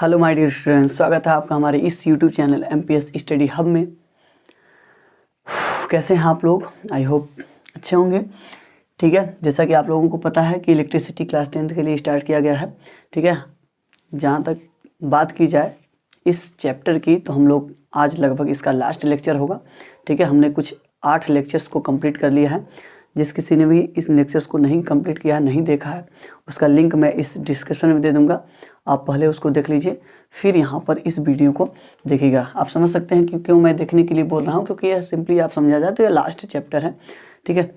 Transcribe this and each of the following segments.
Hello my dear students, स्वागत है आपका हमारे इस YouTube channel MPS study hub में। कैसे हैं आप लोग? आई होप अच्छे होंगे। ठीक है, जैसा कि आप लोगों को पता है कि इलेक्ट्रिसिटी क्लास 10th के लिए स्टार्ट किया गया है। ठीक है, जहाँ तक बात की जाए इस चैप्टर की तो हम लोग आज लगभग इसका लास्ट लेक्चर होगा। ठीक है, हमने कुछ 8 लेक्चर्स को कंप्लीट कर लिया है। जिस किसी ने भी इस लेक्चर्स को नहीं कंप्लीट किया है, नहीं देखा है, उसका लिंक मैं इस डिस्क्रिप्शन में दे दूंगा। आप पहले उसको देख लीजिए, फिर यहाँ पर इस वीडियो को देखिएगा। आप समझ सकते हैं कि क्यों मैं देखने के लिए बोल रहा हूँ, क्योंकि यह सिंपली आप समझा जाए तो यह लास्ट चैप्टर है। ठीक है,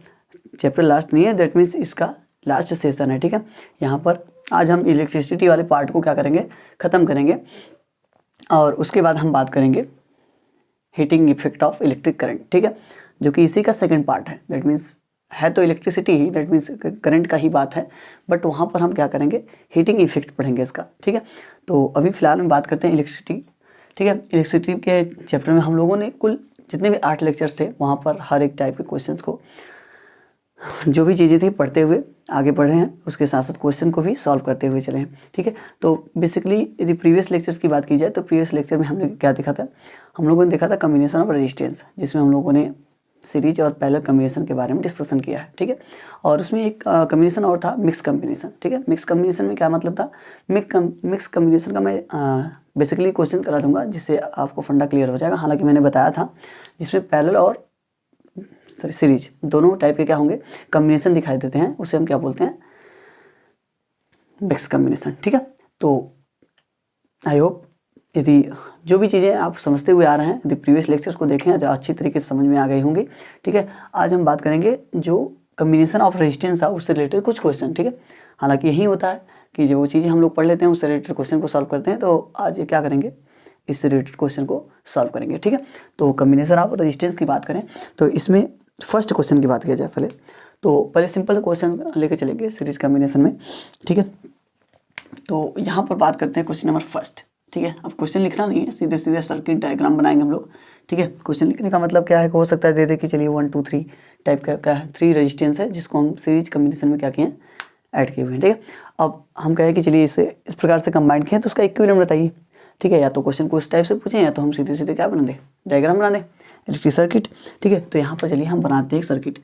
चैप्टर लास्ट नहीं है, दैट मीन्स इसका लास्ट सेशन है। ठीक है, यहाँ पर आज हम इलेक्ट्रिसिटी वाले पार्ट को क्या करेंगे, ख़त्म करेंगे और उसके बाद हम बात करेंगे heating effect of electric current. ठीक है, जो कि इसी का सेकंड पार्ट है। दैट मीन्स है तो electricity he, that means current का ही बात है, बट वहाँ पर हम क्या करेंगे, हीटिंग इफेक्ट पढ़ेंगे इसका। ठीक है, तो अभी फ़िलहाल में बात करते हैं इलेक्ट्रिसिटी। ठीक है, इलेक्ट्रिसिटी के चैप्टर में हम लोगों ने कुल जितने भी 8 लेक्चर्स थे वहाँ पर हर एक टाइप के क्वेश्चंस को, जो भी चीज़ें थी पढ़ते हुए आगे बढ़े हैं, उसके साथ साथ क्वेश्चन को भी सॉल्व करते हुए चले हैं। ठीक है, तो बेसिकली यदि प्रीवियस लेक्चर्स की बात की जाए तो प्रीवियस लेक्चर में हमने क्या देखा था, हम लोगों ने देखा था कम्बिनेशन ऑफ रेजिस्टेंस, जिसमें हम लोगों ने सीरीज और पैरेलल कम्बिनेशन के बारे में डिस्कशन किया है। ठीक है, और उसमें एक कम्बिनेशन और था मिक्स कम्बिनेशन। ठीक है, मिक्स कम्बिनेशन में क्या मतलब था, मिक्स कम्बिनेशन का मैं बेसिकली क्वेश्चन करा दूंगा जिससे आपको फंडा क्लियर हो जाएगा। हालांकि मैंने बताया था जिसमें पैरेलल और सीरीज दोनों टाइप के क्या होंगे, कम्बिनेशन दिखाई देते हैं, उसे हम क्या बोलते हैं, मिक्स कम्बिनेशन। ठीक है, तो आई होप यदि जो भी चीज़ें आप समझते हुए आ रहे हैं, यदि प्रीवियस लेक्चर्स को देखें तो अच्छी तरीके से समझ में आ गई होंगी। ठीक है, आज हम बात करेंगे जो कम्बिनेशन ऑफ रेजिस्टेंस है उससे रिलेटेड कुछ क्वेश्चन। ठीक है, हालांकि यही होता है कि जो चीज़ें हम लोग पढ़ लेते हैं उससे रिलेटेड क्वेश्चन को सॉल्व करते हैं, तो आज क्या करेंगे, इससे रिलेटेड क्वेश्चन को सॉल्व करेंगे। ठीक है, तो कम्बिनेशन ऑफ रेजिस्टेंस की बात करें तो इसमें फर्स्ट क्वेश्चन की बात किया जाए पहले सिंपल क्वेश्चन लेके चलेंगे सीरीज कम्बिनेशन में। ठीक है, तो यहाँ पर बात करते हैं क्वेश्चन नंबर फर्स्ट। ठीक है, अब क्वेश्चन लिखना नहीं है, सीधे सीधे सर्किट डायग्राम बनाएंगे हम लोग। ठीक है, क्वेश्चन लिखने का मतलब क्या है, हो सकता है दे दे कि चलिए 1 2 3 टाइप का क्या है, 3 रेजिस्टेंस है जिसको हम सीरीज कम्बिनेशन में क्या किए हैं, ऐड किए हुए हैं। ठीक है, अब हम कहें कि चलिए इसे इस प्रकार से कंबाइन किए तो उसका इक्विवेलेंट बताइए। ठीक है, या तो क्वेश्चन को इस टाइप से पूछें या तो हम सीधे सीधे क्या बना दें, डायग्राम बना दें, इलेक्ट्रिक सर्किट। ठीक है, तो यहाँ पर चलिए हम बनाते हैं एक सर्किट।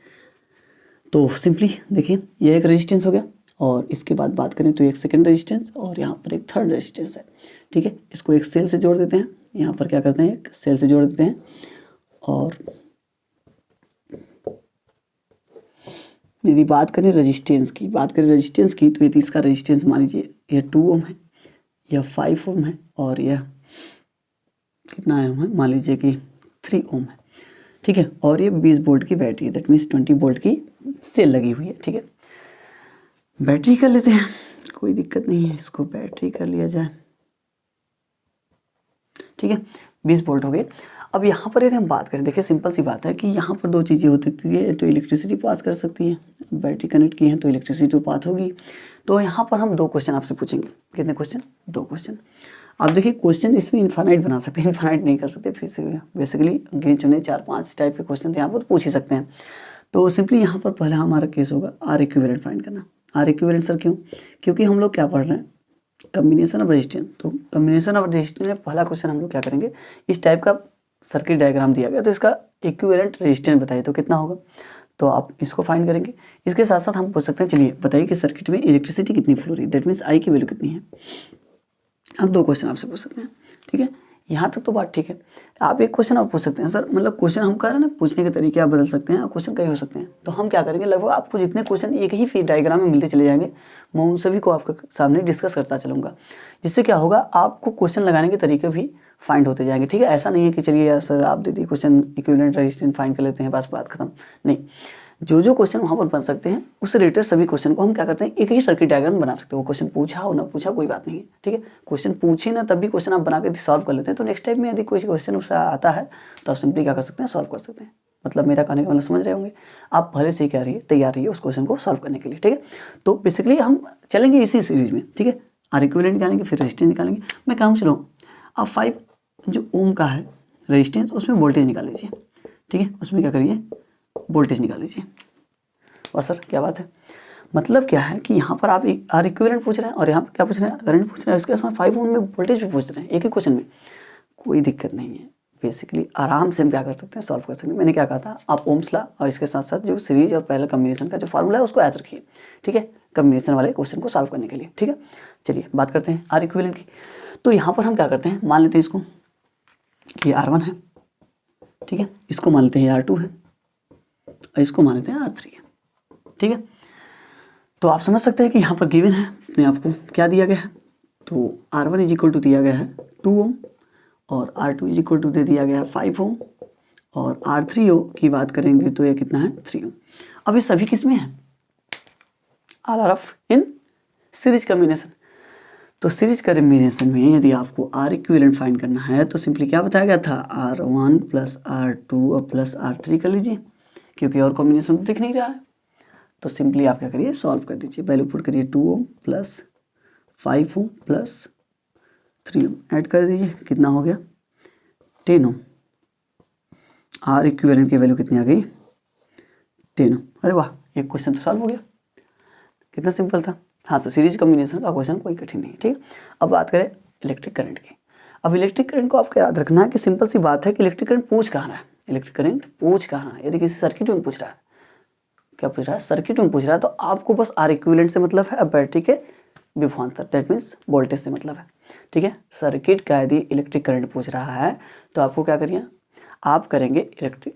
तो सिंपली देखिए, ये एक रेजिस्टेंस हो गया और इसके बाद बात करें तो एक सेकंड रेजिस्टेंस और यहाँ पर एक थर्ड रेजिस्टेंस है। ठीक है, इसको एक सेल से जोड़ देते हैं, यहाँ पर क्या करते हैं, एक सेल से जोड़ देते हैं और यदि बात करें रेजिस्टेंस की तो यदि इसका रेजिस्टेंस मान लीजिए यह 2 ओम है, यह 5 ओम है और यह कितना ओम है, मान लीजिए कि 3 ओम है। ठीक है, और ये 20 वोल्ट की बैटरी है, दैट मीन्स 20 वोल्ट की सेल लगी हुई है। ठीक है, बैटरी कर लेते हैं, कोई दिक्कत नहीं है, इसको बैटरी कर लिया जाए। ठीक है, 20 वोल्ट हो गए। अब यहाँ पर यदि हम बात करें, देखिए सिंपल सी बात है कि यहाँ पर 2 चीज़ें हो सकती है, तो इलेक्ट्रिसिटी पास कर सकती है, बैटरी कनेक्ट की है तो इलेक्ट्रिसिटी तो पास होगी। तो यहाँ पर हम 2 क्वेश्चन आपसे पूछेंगे। कितने क्वेश्चन? 2 क्वेश्चन। आप देखिए क्वेश्चन इसमें इन्फानाइट बना सकते हैं, इन्फानाइट नहीं कर सकते, फिर से बेसिकली गिने चुने 4-5 टाइप के क्वेश्चन यहाँ पर पूछ ही सकते हैं। तो सिंपली यहाँ पर पहला हमारा केस होगा आर इक्विवेलेंट फाइंड करना। आर इक्विवेलेंट सर क्यों? क्योंकि हम लोग क्या पढ़ रहे हैं, कम्बिनेशन ऑफ रेजिस्टेंस। तो कम्बिनेशन ऑफ रेजिस्टेंस में पहला क्वेश्चन हम लोग क्या करेंगे, इस टाइप का सर्किट डायग्राम दिया गया तो इसका इक्विवेलेंट रेजिस्टेंस बताइए तो कितना होगा, तो आप इसको फाइंड करेंगे। इसके साथ साथ हम पूछ सकते हैं, चलिए बताइए कि सर्किट में इलेक्ट्रिसिटी कितनी फ्लो रही है, दैट मीन्स आई की वैल्यू कितनी है। हम 2 क्वेश्चन आपसे पूछ सकते हैं। ठीक है, यहाँ तक तो बात ठीक है। आप एक क्वेश्चन आप पूछ सकते हैं, सर मतलब क्वेश्चन हम कह रहे हैं ना, पूछने के तरीके आप बदल सकते हैं, क्वेश्चन कई हो सकते हैं। तो हम क्या करेंगे, लगभग आपको जितने क्वेश्चन एक ही फीड डायग्राम में मिलते चले जाएंगे, मैं उन सभी को आपके सामने डिस्कस करता चलूँगा, जिससे क्या होगा, आपको क्वेश्चन लगाने के तरीके भी फाइंड होते जाएंगे। ठीक है, ऐसा नहीं है कि चलिए यार सर आप दे दी क्वेश्चन इक्विवेलेंट रेजिस्टेंस फाइंड कर लेते हैं, बस बात खत्म। नहीं, जो क्वेश्चन वहाँ पर बन सकते हैं उससे रिलेटेड सभी क्वेश्चन को हम क्या करते हैं, एक ही सर्किट डायग्राम बना सकते हैं। वो क्वेश्चन पूछा हो ना पूछा कोई बात नहीं है। ठीक है, क्वेश्चन पूछे ना तब भी क्वेश्चन आप बना के सॉल्व कर लेते हैं, तो नेक्स्ट टाइम में यदि कोई क्वेश्चन उससे आता है तो आप सिंपली क्या कर सकते हैं, सॉल्व कर सकते हैं। मतलब मेरा कहने का मतलब समझ रहे होंगे आप, पहले से ही क्या रहिए, तैयार रहिए उस क्वेश्चन को सॉल्व करने के लिए। ठीक है, तो बेसिकली हम चलेंगे इसी सीरीज में। ठीक है, आर इक्विवेलेंट निकालेंगे, फिर रेजिस्टेंस निकालेंगे। मैं कहूँ चलो आप 5 जो ओम का है रेजिस्टेंस, उसमें वोल्टेज निकाल लीजिए। ठीक है, उसमें क्या करिए, वोल्टेज निकाल लीजिए। और सर क्या बात है, मतलब क्या है कि यहाँ पर आप आर इक्विवेलेंट पूछ रहे हैं और यहाँ पर क्या पूछ रहे हैं, करंट पूछ रहे हैं, इसके साथ 5 ओम में वोल्टेज भी पूछ रहे हैं एक ही क्वेश्चन में, कोई दिक्कत नहीं है। बेसिकली आराम से हम क्या कर सकते हैं, सॉल्व कर सकते हैं। मैंने क्या कहा था, आप ओम्स लॉ और इसके साथ साथ जो सीरीज और पैरेलल कम्बिनेशन का जो फार्मूला है उसको याद रखिए, ठीक है, कम्बिनेशन वाले क्वेश्चन को सॉल्व करने के लिए, ठीक है। चलिए बात करते हैं आर इक्विवेलेंट की। तो यहाँ पर हम क्या करते हैं, मान लेते हैं इसको कि R1 है, ठीक है, इसको मान लेते हैं R2 है और इसको मान लेते हैं R3 है, ठीक है। तो आप समझ सकते हैं कि यहाँ पर गिवन है अपने आप को क्या दिया गया है, तो R1 इज इक्वल टू दिया गया है 2 ओम और R2 इज इक्वल टू दे दिया गया है 5 ओम और R3 की बात करेंगे तो ये कितना है 3 ओम। अब ये सभी किस में है, all are of in series combination. तो सीरीज कम्बिनेशन में यदि आपको आर इक्विवेलेंट फाइंड करना है तो सिंपली क्या बताया गया था, R1 प्लस R2 और प्लस R3 कर लीजिए, क्योंकि और कॉम्बिनेशन तो दिख नहीं रहा है। तो सिंपली आप क्या करिए, सॉल्व कर दीजिए, वैल्यू पुट करिए 2 ओम प्लस 5 ओम प्लस 3 ओम, ऐड कर दीजिए, कितना हो गया 10 ओम। आर इक्विवेलेंट की वैल्यू कितनी आ गई 10 ओम। अरे वाह, एक क्वेश्चन तो सॉल्व हो गया, कितना सिंपल था। हाँ सर, सीरीज कम्बिनेशन का क्वेश्चन कोई कठिन नहीं है, ठीक है। अब बात करें इलेक्ट्रिक करंट की। अब इलेक्ट्रिक करंट को आपको याद रखना है कि सिंपल सी बात है कि इलेक्ट्रिक करंट पूछ कहाँ रहा है, इलेक्ट्रिक करंट पूछ कहाँ रहा है। यदि किसी सर्किट में पूछ रहा है, क्या पूछ रहा है, सर्किट में पूछ रहा है, तो आपको बस आर इक्विवेलेंट से मतलब है, अब बैटरी के विभवांतर दैट मीन्स वोल्टेज से मतलब है, ठीक है। सर्किट का यदि इलेक्ट्रिक करंट पूछ रहा है तो आपको क्या करिए, आप करेंगे इलेक्ट्रिक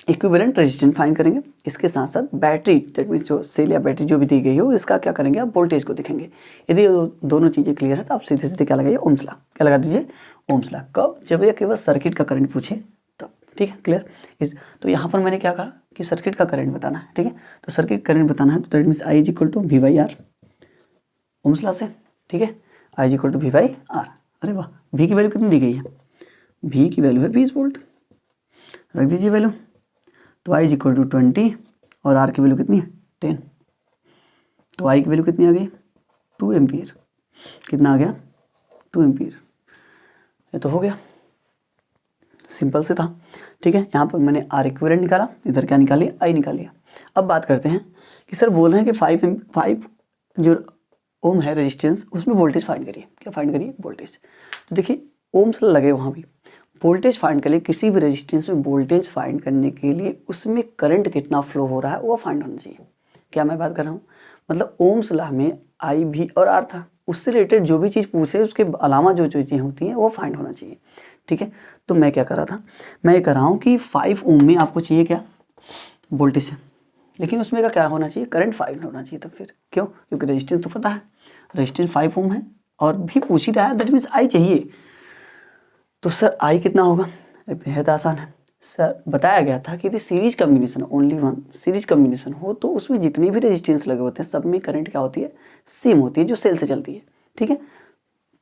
इक्विवेलेंट रेजिस्टेंस फाइंड करेंगे, इसके साथ साथ बैटरी दैट मीन्स जो सेल या बैटरी जो भी दी गई हो इसका क्या करेंगे, आप वोल्टेज को देखेंगे। यदि दोनों चीज़ें क्लियर है तो आप सीधे सीधे क्या लगाइए, ओम्स लॉ, क्या लगा दीजिए, ओम्स लॉ। कब, जब ये केवल सर्किट का करंट पूछे तब, ठीक है, क्लियर। तो यहाँ पर मैंने क्या कहा कि सर्किट का करंट बताना है, ठीक है। तो सर्किट करंट बताना है तो that means I is equal to V by R, Ohm's law से, ठीक है, I is equal to V by R. अरे वाह, वी की वैल्यू कितनी दी गई है, वी की वैल्यू है 20 वोल्ट, रख दीजिए वैल्यू। तो आई इज इक्वल टू 20 और आर की वैल्यू कितनी है 10, तो आई की वैल्यू कितनी आ गई 2 एम्पियर, कितना आ गया 2 एम्पियर। ये तो हो गया, सिंपल से था, ठीक है। यहाँ पर मैंने आर इक्विवेलेंट निकाला, इधर क्या निकाली, आई निकाल लिया। अब बात करते हैं कि सर बोल रहे हैं कि 5 जो ओम है रेजिस्टेंस उसमें वोल्टेज फाइंड करिए, क्या फाइंड करिए, वोल्टेज। तो देखिए ओम्स लगे वहाँ भी, वोल्टेज फाइंड कर लिए, किसी भी रेजिस्टेंस में वोल्टेज फाइंड करने के लिए उसमें करंट कितना फ्लो हो रहा है वो फाइंड होना चाहिए। क्या मैं बात कर रहा हूँ, मतलब ओम्स लॉ में आई भी और आर था, उससे रिलेटेड जो भी चीज़ पूछ रहे उसके अलावा जो चीज़ें होती हैं वो फाइंड होना चाहिए, ठीक है। तो मैं क्या कर रहा था, मैं ये कर रहा हूँ कि 5 ओम में आपको चाहिए क्या, वोल्टेज, लेकिन उसमें का क्या होना चाहिए, करंट फाइंड होना चाहिए। तब फिर क्यों, क्योंकि रेजिस्टेंस तो पता है, रेजिस्टेंस 5 ओम है और भी पूछ ही रहा है, दैट मीन्स आई चाहिए। तो सर आई कितना होगा, बेहद आसान है सर, बताया गया था कि यदि series combination only one series combination हो तो उसमें जितने भी रेजिस्टेंस लगे होते हैं सब में करंट क्या होती है, सेम होती है, जो सेल से चलती है, ठीक है।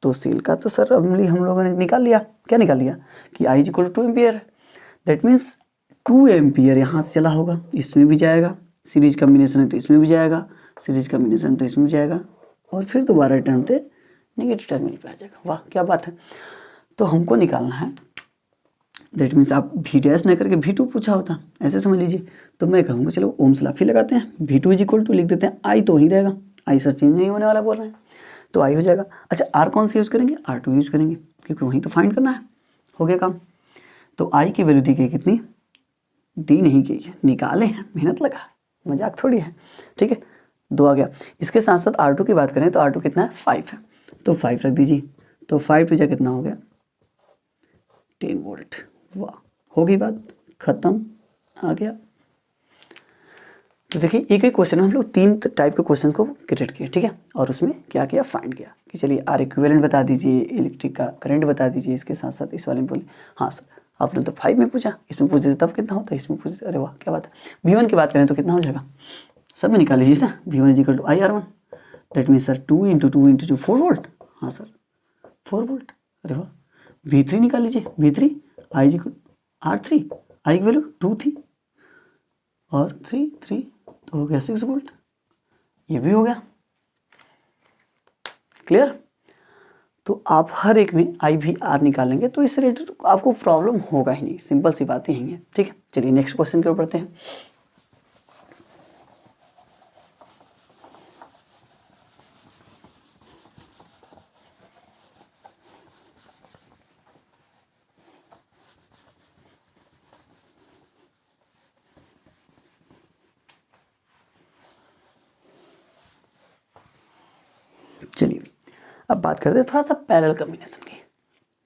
तो सेल का तो सर हम लोगों ने निकाल लिया, क्या निकाल लिया कि आई इज इक्वल टू 2 एम्पियर है, दैट मीन्स 2 एम्पियर यहाँ से चला होगा, इसमें भी जाएगा, सीरीज कम्बिनेशन है तो इसमें भी जाएगा, सीरीज कम्बिनेशन तो इसमें भी जाएगा, और फिर दोबारा रिटर्न होते नेगेटिव टर्मिनल पे आ जाएगा। वाह क्या बात है। तो हमको निकालना है, दैट मीन्स आप वी डैश न करके V2 पूछा होता, ऐसे समझ लीजिए। तो मैं कहूँगा चलो ओम्स लॉ फिर लगाते हैं, V2 इज इक्वल टू लिख देते हैं, आई तो वही रहेगा, आई सर चेंज नहीं होने वाला बोल रहे हैं, तो आई हो जाएगा। अच्छा आर कौन सी यूज़ करेंगे, R2 यूज़ करेंगे, क्योंकि वहीं तो फाइंड करना है, हो गया काम। तो आई की वैल्यू दी गई कितनी, दी नहीं गई है, निकाले हैं, मेहनत लगा, मजाक थोड़ी है, ठीक है। 2 आ गया। इसके साथ साथ R2 की बात करें तो R2 कितना है 5 है, तो 5 रख दीजिए, तो 5 पे जा कितना हो गया 10 वोल्ट। वाह हो गई बात खत्म, आ गया। तो देखिए एक एक क्वेश्चन में हम लोग 3 टाइप के क्वेश्चन को क्रिएट किए, ठीक है, और उसमें क्या किया, फाइंड किया कि चलिए आर इक्विवेलेंट बता दीजिए, इलेक्ट्रिक का करंट बता दीजिए, इसके साथ साथ इस वाले में बोले हाँ सर आपने तो 5 में पूछा, इसमें पूछ देते तब कितना होता है, इसमें पूछ देते, अरे वाह क्या बात है। V1 की बात करें तो कितना हो जाएगा, सब में निकाल लीजिए ना, V1 is equal to I R1, that mean sir 2 × 2 × 2 4 volt, हाँ सर 4 वोल्ट। अरे वाह V3 निकाल लीजिए, V3 I is equal R3, आई की वैल्यू 2 थी और 3 तो हो गया 6 वोल्ट, ये भी हो गया क्लियर। तो आप हर एक में आई भी आर निकालेंगे तो इससे रिलेटेड आपको प्रॉब्लम होगा ही नहीं, सिंपल सी बातें यही हैं, ठीक है। चलिए नेक्स्ट क्वेश्चन की ओर बढ़ते हैं। अब बात करते हैं थोड़ा सा पैरेलल कम्बिनेशन की।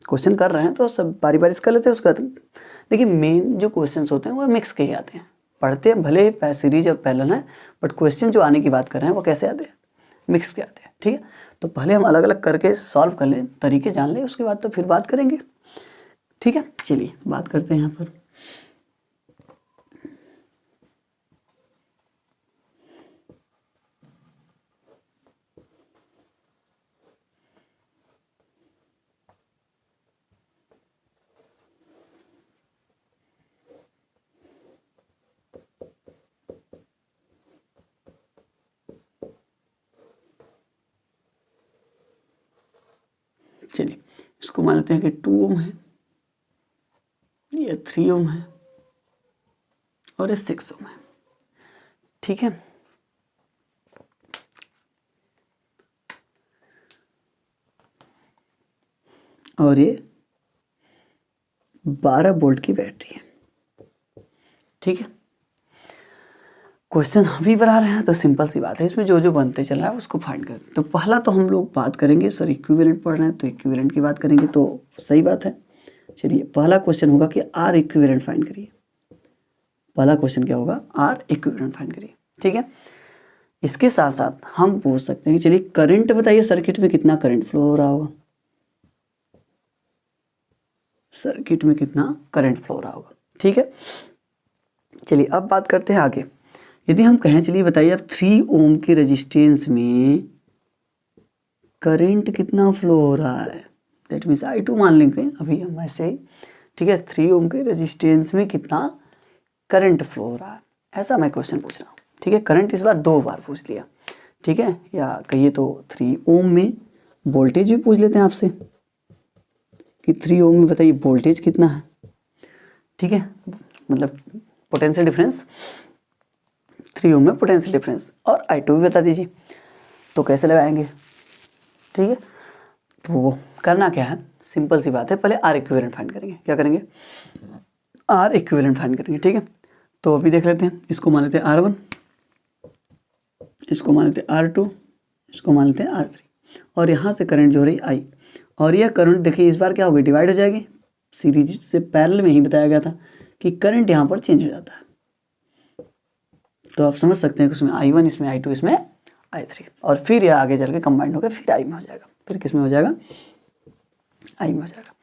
क्वेश्चन कर रहे हैं तो सब बारी बारी से कर लेते हैं। उसके बाद देखिए मेन जो क्वेश्चन होते हैं वो मिक्स के ही आते हैं। पढ़ते हैं भले सीरीज और पैरेलल है, बट क्वेश्चन जो आने की बात कर रहे हैं वो कैसे आते हैं, मिक्स के आते हैं। ठीक है, तो पहले हम अलग अलग करके सॉल्व कर लें, तरीके जान लें, उसके बाद तो फिर बात करेंगे। ठीक है, चलिए बात करते हैं यहाँ पर। चलिए इसको मान लेते हैं कि 2 ओम है, ये 3 ओम है और ये 6 ओम है। ठीक है, और ये 12 वोल्ट की बैटरी है। ठीक है, क्वेश्चन हम भी बना रहे हैं तो सिंपल सी बात है, इसमें जो जो बनते चल रहा है उसको फाइंड करते। तो पहला तो हम लोग बात करेंगे, सर इक्विवेलेंट पढ़ रहे हैं तो इक्विवेलेंट की बात करेंगे, तो सही बात है। चलिए पहला क्वेश्चन होगा कि आर इक्विवेलेंट फाइंड करिए। पहला क्वेश्चन क्या होगा, आर इक्विवेलेंट फाइंड करिए। ठीक है, इसके साथ साथ हम पूछ सकते हैं, चलिए करंट बताइए, सर्किट में कितना करंट फ्लो हो रहा होगा, सर्किट में कितना करंट फ्लो हो रहा होगा। ठीक है, चलिए अब बात करते हैं आगे। यदि हम कहें, चलिए बताइए अब 3 ओम के रेजिस्टेंस में करंट कितना फ्लो हो रहा है, दैट मीन्स I2 मान लेंगे अभी हम ऐसे ही। ठीक है, 3 ओम के रेजिस्टेंस में कितना करंट फ्लो हो रहा है, ऐसा मैं क्वेश्चन पूछ रहा हूँ। ठीक है, करंट इस बार 2 बार पूछ लिया। ठीक है, या कहिए तो 3 ओम में वोल्टेज भी पूछ लेते हैं आपसे कि 3 ओम में बताइए वोल्टेज कितना है। ठीक है, मतलब पोटेंशियल डिफरेंस, 3 ओम में पोटेंशियल डिफरेंस, और I2 भी बता दीजिए। तो कैसे लगाएंगे, ठीक है, तो वो करना क्या है, सिंपल सी बात है, पहले आर इक्विवेलेंट फाइंड करेंगे। क्या करेंगे, आर इक्विवेलेंट फाइंड करेंगे। ठीक है, तो अभी देख लेते हैं, इसको मान लेते हैं R1, इसको मान लेते हैं R2, इसको मान लेते हैं R3, और यहाँ से करंट जो हो रही I, और यह करंट देखिए इस बार क्या होगी, डिवाइड हो जाएगी। सीरीज से पैरेलल में ही बताया गया था कि करंट यहाँ पर चेंज हो जाता है। तो आप समझ सकते हैं कि उसमें I1, इसमें I2, इसमें I3, और फिर यह आगे चल के कंबाइंड होकर फिर I में हो जाएगा, फिर किस में हो जाएगा, I में हो जाएगा।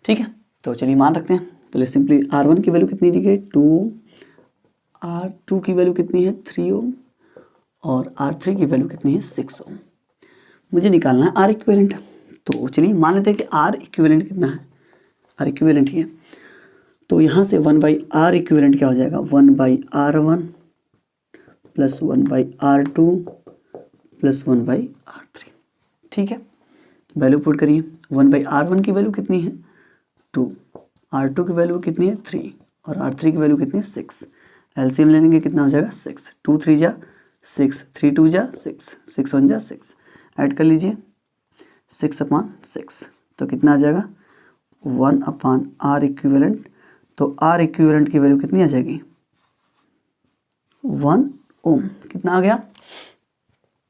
ठीक है, तो चलिए मान रखते हैं, पहले सिंपली R1 की वैल्यू कितनी दी गई 2, R2 की वैल्यू कितनी है 3 ओम, और R3 की वैल्यू कितनी है 6 ओम। मुझे निकालना है आर इक्विवेलेंट। तो चलिए मान लेते हैं कि आर इक्विवेलेंट कितना है, आर इक्विवेलेंट ही है, तो यहाँ से 1/r इक्विवेलेंट क्या हो जाएगा, 1/r1 plus 1/r2 plus 1/r3। ठीक है, वैल्यू पुट करिए। 1/r1 की वैल्यू कितनी है 2, R2 की वैल्यू कितनी है 3, और R3 की वैल्यू कितनी है 6। एलसीएम ले लेंगे, कितना हो जाएगा 6, 2 3 जा 6, 3 2 जा 6, 6 1 जा 6, ऐड कर लीजिए 6/6, तो कितना आ जाएगा 1/r इक्विवेलेंट। तो आर इक्विवेलेंट की वैल्यू कितनी आ जाएगी 1 ओम। कितना आ गया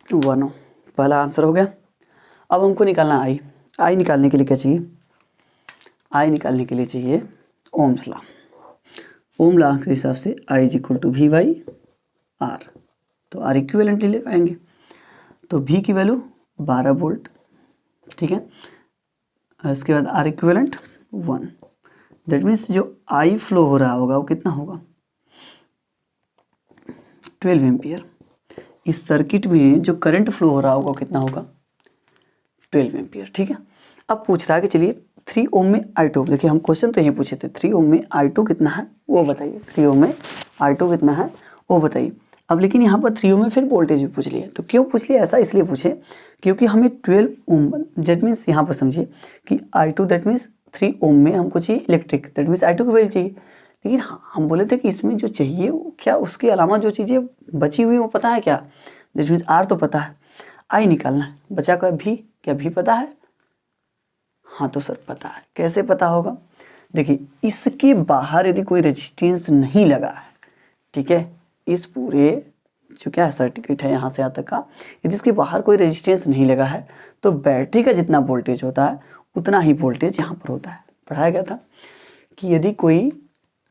1 ओम, पहला आंसर हो गया। अब हमको निकालना आई निकालने के लिए क्या चाहिए, आई निकालने के लिए चाहिए ओम्स लॉ। ओम लॉ के हिसाब से I = V/R, तो आर इक्विवेलेंट ले आएंगे, तो V की वैल्यू 12 वोल्ट। ठीक है, इसके बाद आर इक्विवेलेंट 1, दैट मीन्स जो I फ्लो हो रहा होगा वो कितना होगा 12 एम्पियर। इस सर्किट में जो करंट फ्लो हो रहा होगा वो कितना होगा 12 एम्पियर। ठीक है, अब पूछ रहा है कि चलिए 3 ओम में I2, देखिए हम क्वेश्चन तो यही पूछे थे, 3 ओम में I2 कितना है वो बताइए, 3 ओम में I2 कितना है वो बताइए। अब लेकिन यहाँ पर 3 ओम में फिर वोल्टेज भी पूछ लिया, तो क्यों पूछ लिया, ऐसा इसलिए पूछे क्योंकि हमें 12 ओम, दैट मीन्स यहाँ पर समझिए कि I2 दैट मीन्स 3 ओम में हमको चाहिए इलेक्ट्रिक, दैट मीन्स I2 की वैल्यू चाहिए। लेकिन हाँ, हम बोले थे कि इसमें जो चाहिए क्या, उसके अलावा जो चीज़ें बची हुई वो पता है क्या, दैट मीन्स आर तो पता है, आई निकालना है, बचा क्या भी, क्या भी पता है, हाँ तो सर पता है। कैसे पता होगा, देखिए इसके बाहर यदि कोई रेजिस्टेंस नहीं लगा है, ठीक है, इस पूरे जो क्या है सर्किट है यहाँ से यहाँ तक का, यदि इसके बाहर कोई रेजिस्टेंस नहीं लगा है तो बैटरी का जितना वोल्टेज होता है उतना ही वोल्टेज यहाँ पर होता है। पढ़ाया गया था कि यदि कोई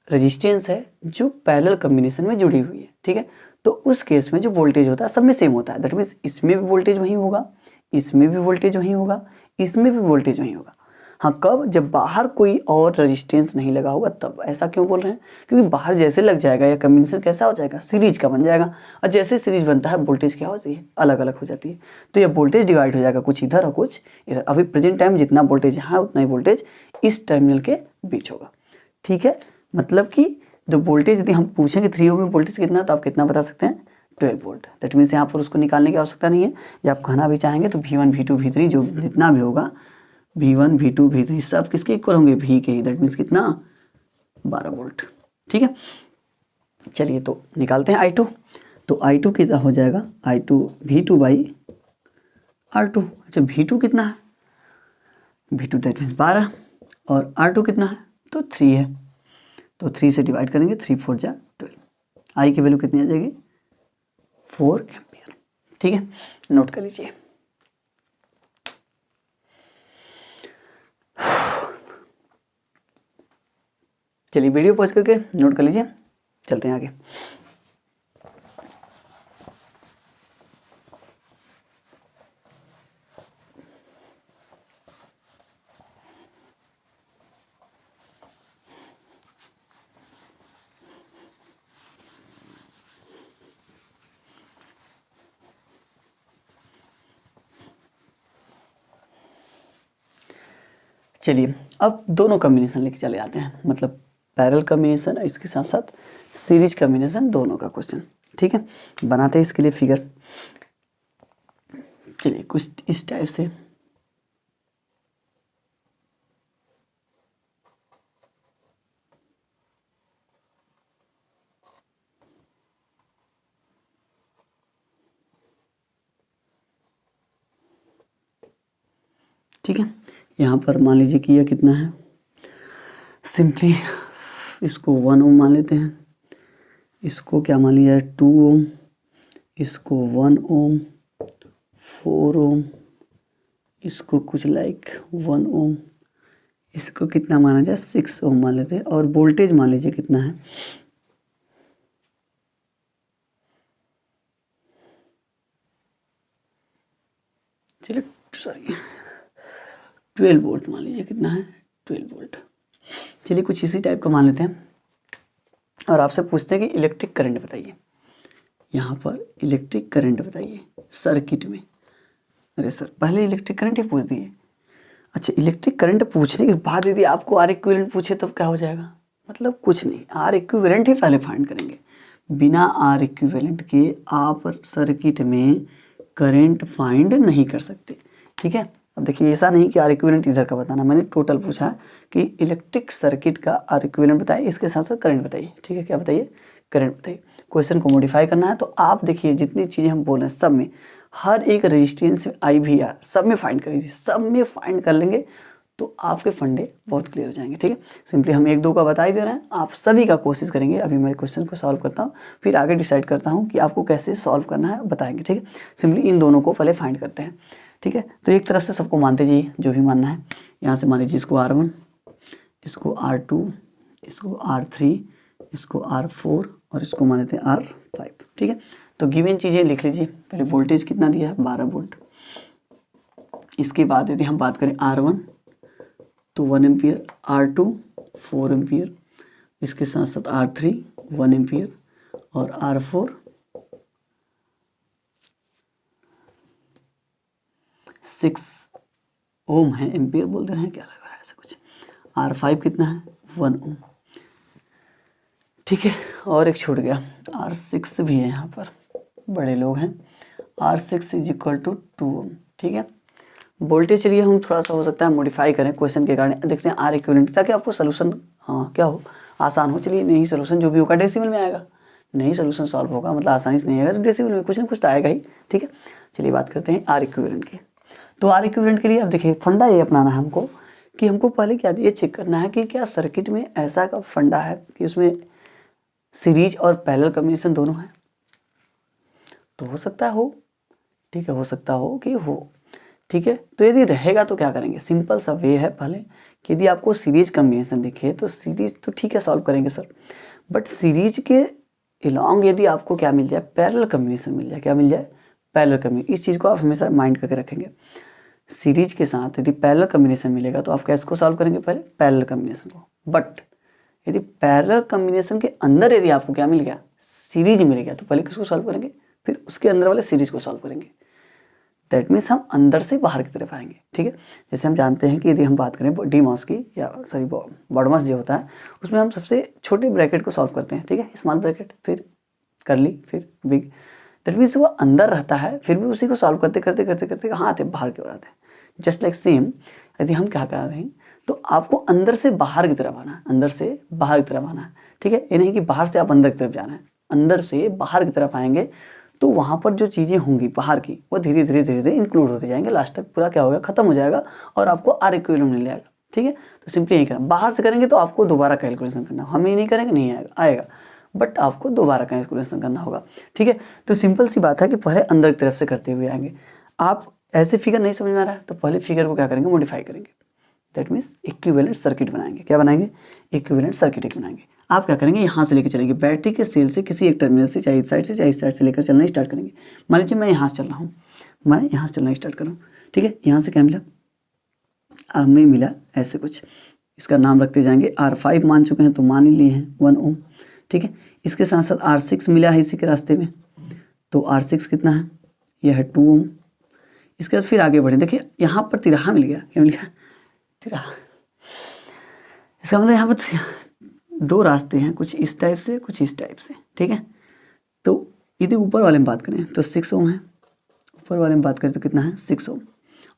रेजिस्टेंस है जो पैरेलल कॉम्बिनेशन में जुड़ी हुई है, ठीक है, तो उस केस में जो वोल्टेज होता है सब में सेम होता है। दैट मीन्स इसमें भी वोल्टेज वही होगा, इसमें भी वोल्टेज वही होगा, इसमें भी वोल्टेज वही होगा। हाँ, कब? जब बाहर कोई और रेजिस्टेंस नहीं लगा होगा तब। ऐसा क्यों बोल रहे हैं? क्योंकि बाहर जैसे लग जाएगा या कॉम्बिनेशन कैसा हो जाएगा, सीरीज का बन जाएगा, और जैसे सीरीज बनता है वोल्टेज क्या होती है, अलग अलग हो जाती है। तो ये वोल्टेज डिवाइड हो जाएगा, कुछ इधर और कुछ इधर। अभी प्रेजेंट टाइम जितना वोल्टेज यहाँ उतना ही वोल्टेज इस टर्मिनल के बीच होगा, ठीक है। मतलब कि जो वोल्टेज यदि हम पूछेंगे 3 ओम में वोल्टेज कितना, तो आप कितना बता सकते हैं? 12 वोल्ट। दैट मीन्स यहाँ पर उसको निकालने की आवश्यकता नहीं है, या आप कहना भी चाहेंगे तो V1 V2 V3 जो जितना भी होगा V1 V2 V3 सब किसके इक्वल होंगे? V के ही। दैट मीन्स कितना? 12 वोल्ट, ठीक है। चलिए तो निकालते हैं I2। तो I2 कितना हो जाएगा? I2 V2 by R2। अच्छा, V2 कितना है? V2 दैट मीन्स 12, और R2 कितना है? तो 3 है। तो 3 से डिवाइड करेंगे, 3 4 जा 12। I की वैल्यू कितनी आ जाएगी? 4 एम्पियर, ठीक है। नोट कर लीजिए। चलिए वीडियो पॉज करके नोट कर लीजिए, चलते हैं आगे। चलिए अब दोनों कॉम्बिनेशन लेके चले आते हैं, मतलब पैरेलल कॉम्बिनेशन, इसके साथ साथ सीरीज कॉम्बिनेशन, दोनों का क्वेश्चन, ठीक है। बनाते हैं इसके लिए फिगर। चलिए कुछ इस टाइप से। ठीक है, यहाँ पर मान लीजिए कि यह कितना है, सिंपली इसको 1 ओम मान लेते हैं, इसको क्या मान लिया है 2 ओम, इसको 1 ओम, 4 ओम, इसको कुछ लाइक 1 ओम, इसको कितना माना जाए 6 ओम मान लेते हैं, और वोल्टेज मान लीजिए कितना है, चलिए सॉरी 12 वोल्ट मान लीजिए, कितना है 12 वोल्ट। चलिए कुछ इसी टाइप का मान लेते हैं, और आपसे पूछते हैं कि इलेक्ट्रिक करंट बताइए। यहाँ पर इलेक्ट्रिक करंट बताइए सर्किट में। अरे सर पहले इलेक्ट्रिक करंट ही पूछ दिए। अच्छा, इलेक्ट्रिक करंट पूछने के बाद यदि आपको आर इक्विवेलेंट पूछे तब क्या हो जाएगा? मतलब कुछ नहीं, आर इक्विवेलेंट ही पहले फाइंड करेंगे। बिना आर इक्विवेलेंट के आप सर्किट में करंट फाइंड नहीं कर सकते, ठीक है। अब देखिए ऐसा नहीं कि आर इक्विवेलेंट इधर का बताना, मैंने टोटल पूछा कि इलेक्ट्रिक सर्किट का आर इक्विवेलेंट बताइए, इसके साथ साथ करंट बताइए, ठीक है। क्या बताइए? करंट बताइए। क्वेश्चन को मॉडिफाई करना है तो आप देखिए जितनी चीज़ें हम बोल रहे हैं सब में हर एक रेजिस्टेंस आई भी आर सब में फाइंड कर लीजिए, सब में फाइंड कर लेंगे तो आपके फंडे बहुत क्लियर हो जाएंगे, ठीक है। सिंपली हम 1 2 का बता ही दे रहे हैं, आप सभी का कोशिश करेंगे। अभी मैं क्वेश्चन को सॉल्व करता हूँ, फिर आगे डिसाइड करता हूँ कि आपको कैसे सॉल्व करना है, बताएंगे, ठीक है। सिंपली इन दोनों को पहले फाइंड करते हैं, ठीक है। तो एक तरफ से सबको मानते जाइए जो भी मानना है। यहाँ से मान लीजिए इसको R1, इसको R2, इसको R3, इसको R4 और इसको मान लेते हैं R5, ठीक है। तो गिवन चीज़ें लिख लीजिए। पहले वोल्टेज कितना दिया है? 12 वोल्ट। इसके बाद यदि हम बात करें R1 तो 1 एम्पियर, R2 4 एम्पियर, इसके साथ साथ R3 1 एम्पियर और R4 6 ओम है, एम्पियर बोल दे रहे हैं, क्या लग रहा है ऐसा कुछ। R5 कितना है? 1 ओम, ठीक है। और एक छूट गया, R6 भी है, यहाँ पर बड़े लोग हैं। R6 इज इक्वल टू 2 ओम, ठीक है। वोल्टेज चलिए हम थोड़ा सा हो सकता है मॉडिफाई करें क्वेश्चन के कारण, देखते हैं आर इक्विवेलेंट, ताकि आपको सोल्यूशन क्या हो, आसान हो। चलिए नहीं सोल्यूशन जो भी होगा डेसिमल में आएगा, नहीं सोल्यूशन सॉल्व होगा मतलब आसानी से नहीं आएगा, डेसिमल में कुछ ना कुछ तो आएगा ही, ठीक है। चलिए बात करते हैं आर इक्विवेलेंट की। तो आर इक्विवेलेंट के लिए अब देखिए फंडा ये अपनाना है हमको कि हमको पहले क्या ये चेक करना है कि क्या सर्किट में ऐसा का फंडा है कि उसमें सीरीज और पैरेलल कॉम्बिनेशन दोनों है। तो हो सकता है हो, ठीक है, हो सकता हो कि हो, ठीक है। तो यदि रहेगा तो क्या करेंगे, सिंपल सा वे है पहले कि यदि आपको सीरीज कम्बिनेशन दिखे तो सीरीज तो ठीक है सॉल्व करेंगे सर, बट सीरीज के अलॉन्ग यदि आपको क्या मिल जाए, पैरेलल कम्बिनेशन मिल जाए, क्या मिल जाए, पैरेलल कम्बिनेशन। इस चीज़ को आप हमेशा माइंड करके रखेंगे, सीरीज के साथ यदि पैरेलल कम्बिनेशन मिलेगा तो आप कैसे को सॉल्व करेंगे, पहले पैरेलल कम्बिनेशन को। बट यदि पैरेलल कम्बिनेशन के अंदर यदि आपको क्या मिल गया, सीरीज मिल गया, तो पहले किसको सॉल्व करेंगे, फिर उसके अंदर वाले सीरीज को सॉल्व करेंगे। दैट मीन्स हम अंदर से बाहर की तरफ आएंगे, ठीक है। जैसे हम जानते हैं कि यदि हम बात करें डीमॉस की या सॉरी बॉडमॉस जो होता है, उसमें हम सबसे छोटे ब्रैकेट को सॉल्व करते हैं, ठीक है, स्मॉल ब्रैकेट, फिर करली, फिर बिग। दैट मीन्स वो अंदर रहता है, फिर भी उसी को सॉल्व करते करते करते करते कहाँ आते हैं, बाहर की ओर आते हैं। जस्ट लाइक सेम यदि हम क्या कर रहे हैं, तो आपको अंदर से बाहर की तरफ आना है, अंदर से बाहर की तरफ आना है, ठीक है। ये नहीं कि बाहर से आप अंदर की तरफ जाना है, अंदर से बाहर की तरफ आएंगे तो वहाँ पर जो चीज़ें होंगी बाहर की वो धीरे धीरे धीरे धीरे इंक्लूड होते जाएंगे, लास्ट तक पूरा क्या होगा, खत्म हो जाएगा और आपको आर इक्विवेलेंट मिल जाएगा, ठीक है। तो सिंपली यही करना, बाहर से करेंगे तो आपको दोबारा कैलकुलेशन करना, हम ये नहीं करेंगे नहीं आएगा, बट आपको दोबारा कैलकुलेशन करना होगा, ठीक है। तो सिंपल सी बात है कि पहले अंदर की तरफ से करते हुए आएंगे। आप ऐसे फिगर नहीं समझ में आ रहा है तो पहले फिगर को क्या करेंगे, मॉडिफाई करेंगे। दैट मीन्स इक्विवेलेंट सर्किट बनाएंगे, क्या बनाएंगे, इक्विवेलेंट सर्किट एक बनाएंगे। आप क्या करेंगे, यहाँ से लेकर चलेंगे, बैटरी के सेल से किसी एक टर्मिनल से, चाहे इस साइड से चाहे इस साइड से लेकर चलना स्टार्ट करेंगे। मान लीजिए मैं यहाँ से चल रहा हूँ, मैं यहाँ से चलना स्टार्ट कर रहा हूँ, ठीक है। यहाँ से क्या मिला, हमें मिला ऐसे कुछ, इसका नाम रखते जाएंगे। R5 मान चुके हैं तो मान ही लिए हैं 1 ओम, ठीक है। इसके साथ साथ R6 मिला है इसी के रास्ते में, तो R6 कितना है, यह है 2 ओम। इसके बाद फिर आगे बढ़े, देखिए यहाँ पर तिराहा मिल गया, क्या मिल गया, तिराहा। इसका मतलब यहाँ पर 2 रास्ते हैं, कुछ इस टाइप से कुछ इस टाइप से, ठीक है। तो यदि ऊपर वाले में बात करें तो 6 ओम है, ऊपर वाले में बात करें तो कितना है, 6 ओम।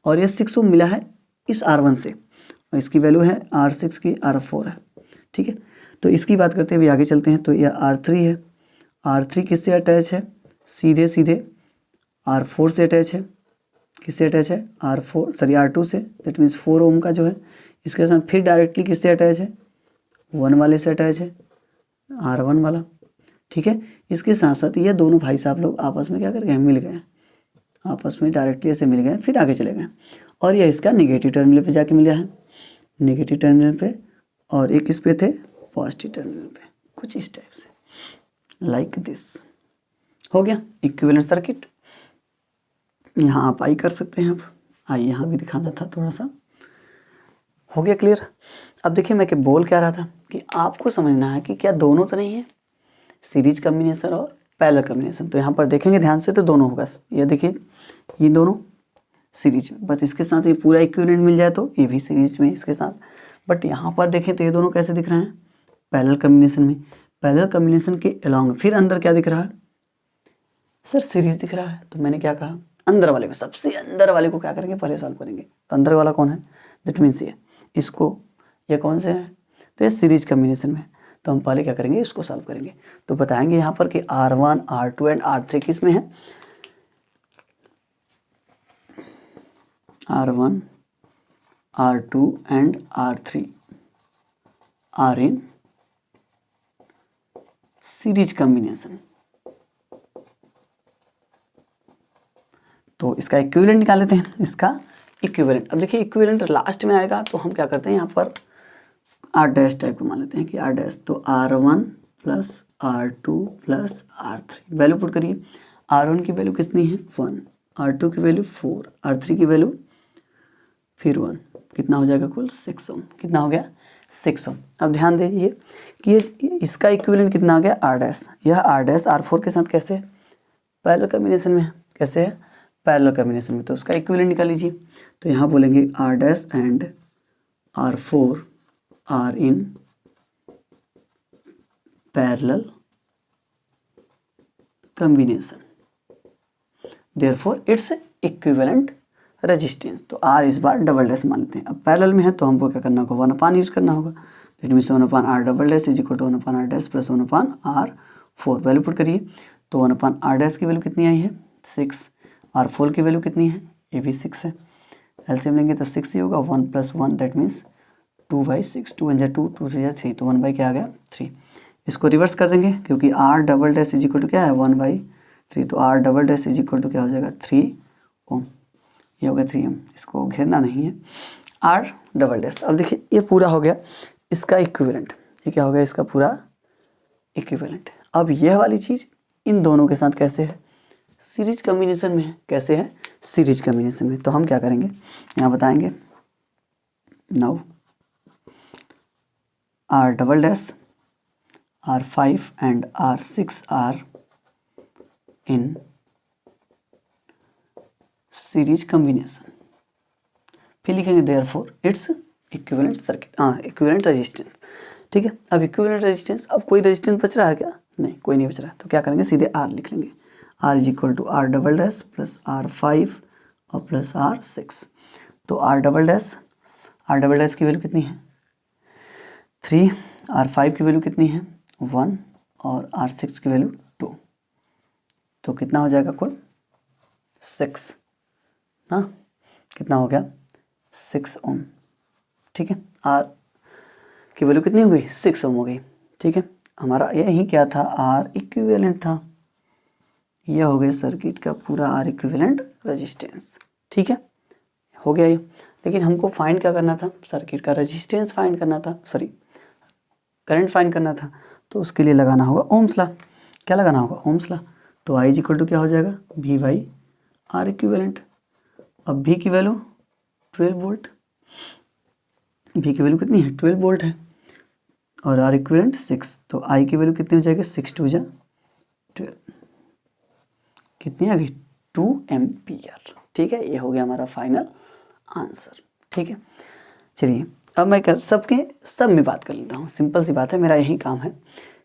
और ये 6 ओम मिला है इस R1 से, और इसकी वैल्यू है R6 की R4 है, ठीक है। तो इसकी बात करते हुए आगे चलते हैं, तो यह R3 है, R3 किससे अटैच है, सीधे सीधे R4 से अटैच है, किससे अटैच है, R2 से, दैट मीन्स 4 ओम का जो है। इसके साथ फिर डायरेक्टली किससे अटैच है, 1 वाले से अटैच है, R1 वाला, ठीक है। इसके साथ साथ ये दोनों भाई साहब लोग आपस में क्या कर गए, मिल गए, आपस में डायरेक्टली ऐसे मिल गए, फिर आगे चले गए। और ये इसका निगेटिव टर्मिनल पे जाके मिला है, निगेटिव टर्मिनल पे, और एक इस पे थे पॉजिटिव टर्मिनल पे, कुछ इस टाइप से, लाइक दिस। हो गया इक्विवेलेंट सर्किट। यहाँ आप आई कर सकते हैं, अब आई यहाँ भी दिखाना था थोड़ा सा, हो गया क्लियर। अब देखिए मैं बोल क्या रहा था कि आपको समझना है कि क्या दोनों तो नहीं है, सीरीज कम्बिनेशन और पैरेलल कम्बिनेशन। तो यहाँ पर देखेंगे ध्यान से तो दोनों होगा, ये देखिए ये दोनों सीरीज में, बस इसके साथ ये पूरा इक्विवेलेंट मिल जाए तो ये भी सीरीज में इसके साथ। बट यहाँ पर देखें तो ये दोनों कैसे दिख रहे हैं, पैरेलल कम्बिनेशन में, पैरेलल कम्बिनेशन के अलॉन्ग फिर अंदर क्या दिख रहा है, सर सीरीज दिख रहा है। तो मैंने क्या कहा, अंदर वाले को, सबसे अंदर वाले को क्या करेंगे, पहले सॉल्व करेंगे। तो अंदर वाला कौन है, दैट मीन्स ये, इसको, ये कौन से है, तो ये सीरीज कम्बिनेशन में, तो हम पहले क्या करेंगे, इसको सॉल्व करेंगे। तो बताएंगे यहाँ पर कि R1 R2 एंड R3 किस में है, R1 R2 and R3 are in series combination. तो इसका इक्विवेलेंट निकाल लेते हैं, इसका इक्विवेलेंट। अब देखिए इक्विवेलेंट लास्ट में आएगा तो हम क्या करते हैं, यहाँ पर R डैश टाइप को मान लेते हैं कि R डैश, तो R1 plus R2 plus R3, value put करिए। R1 की वैल्यू कितनी है 1, R2 की वैल्यू 4, R3 की वैल्यू फिर 1, कितना हो जाएगा कुल 6 ओम, कितना हो गया 6 ओम। अब ध्यान दीजिए कि ये इसका इक्विवेलेंट कितना आ गया R डैश, यह R डैश R4 के साथ कैसे है, पैरेलल कम्बिनेशन में है, कैसे है, पैरेलल कम्बिनेशन में। तो उसका इक्विवेलेंट निकाल लीजिए। तो यहाँ बोलेंगे R dash and R4 are in parallel combination, therefore its equivalent resistance. तो R इस बार डबल डैश मानते हैं। अब पैरेलल में है तो हमको क्या करना होगा, 1/, यूज करना होगा। That means 1/R double dash is equal to 1/R dash plus 1/R4, value put करिए। तो 1/R डैश की वैल्यू कितनी आई है 6, R4 की वैल्यू कितनी है, ये भी 6 है। एलसीएम लेंगे तो 6 ही होगा, 1 + 1 दैट मीन्स 2/6, 2 × 2 2 3 3, तो 1 बाई क्या आ गया 3। इसको रिवर्स कर देंगे क्योंकि R double dash is equal to क्या है 1/2 3, तो R double dash is equal to क्या हो जाएगा 3 ओम, ये हो गया 3 ओम, इसको घेरना नहीं है, R डबल डैश। अब देखिए ये पूरा हो गया इसका इक्विवेलेंट, ये क्या हो गया इसका पूरा इक्विवेलेंट। अब यह वाली चीज़ इन दोनों के साथ कैसे है, सीरीज कॉम्बिनेशन में है। कैसे है, सीरीज कॉम्बिनेशन में। तो हम क्या करेंगे यहाँ बताएंगे, now R double dash R5 and R6 are in series combination. फिर लिखेंगे therefore its equivalent circuit, equivalent resistance. ठीक है, अब इक्विवेलेंट रेजिस्टेंस, अब कोई रेजिस्टेंस बच रहा है क्या, नहीं कोई नहीं बच रहा है, तो क्या करेंगे सीधे R लिख लेंगे, R is equal to R double dash plus R5 और प्लस R6। तो R डबल डैश की वैल्यू कितनी है 3, R5 की वैल्यू कितनी है 1 और R6 की वैल्यू 2, तो कितना हो जाएगा कुल 6 ना, कितना हो गया 6 ओम। ठीक है, R की वैल्यू कितनी हो गई 6 ओम हो गई। ठीक है, हमारा यही क्या था R इक्विवेलेंट था, यह हो गया सर्किट का पूरा R इक्विवेलेंट रेजिस्टेंस। ठीक है, हो गया ये। लेकिन हमको फाइंड क्या करना था, सर्किट का रेजिस्टेंस फाइंड करना था, सॉरी करंट फाइंड करना था, तो उसके लिए लगाना होगा ओम्स लॉ। क्या लगाना होगा ओम्स लॉ, तो I इक्वल टू क्या हो जाएगा V बाई R इक्विवेलेंट। अब V की वैल्यू 12 वोल्ट, V की वैल्यू कितनी है 12 वोल्ट है, और R इक्विवेलेंट 6, तो I की वैल्यू कितनी हो जाएगी 6 2 जा 12, कितनी आ गई 2 एम्पियर। ठीक है, ये हो गया हमारा फाइनल आंसर। ठीक है, चलिए अब मैं सब में बात कर लेता हूँ। सिंपल सी बात है, मेरा यही काम है